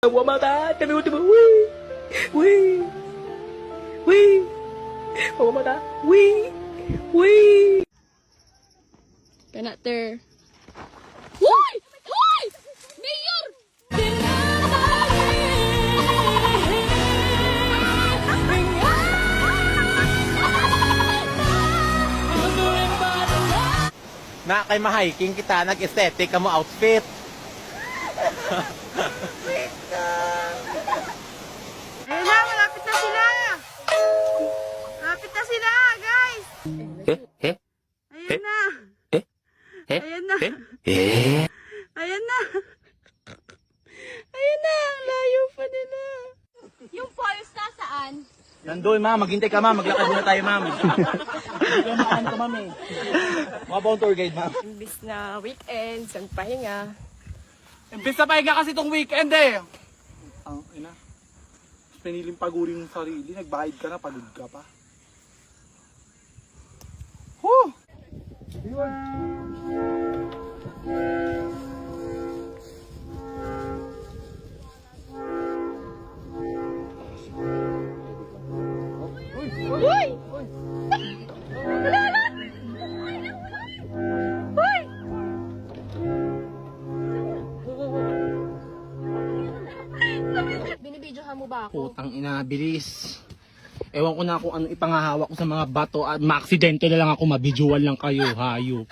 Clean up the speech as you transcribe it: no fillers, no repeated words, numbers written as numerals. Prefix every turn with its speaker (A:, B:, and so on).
A: 我妈妈，这边我这边，喂喂喂，我妈妈，喂喂。
B: Kana ter. Hoy! Hoy! Mayor!
C: Na kay ma-hiking kita, nag-aesthetic ka mo outfit.
D: Ayun na, malapit na sila! Malapit na sila, guys! Ayan na! Ayan na! Ayan na! Ayan na! Ang layo pa nila!
B: Yung falls nasaan?
C: Nandoy, ma'am. Maghintay ka, ma'am. Maglakad muna tayo, ma'am. Hindi ka makaan ka, ma'am, eh. Mga ba tour guide, ma'am?
D: Imbis na weekend, ang pahinga.
E: Imbes na pahinga kasi itong weekend eh. Ang ina. Piniling pagurin yung sarili. Nagbayad ka na, pagod ka pa. Huh!
B: Binibidyohan mo ba ako?
E: Putang ina, bilis. Ewan ko na kung ano ipangahawak ko sa mga bato at maaksidente na lang ako, mabidyoan lang kayo, hayop.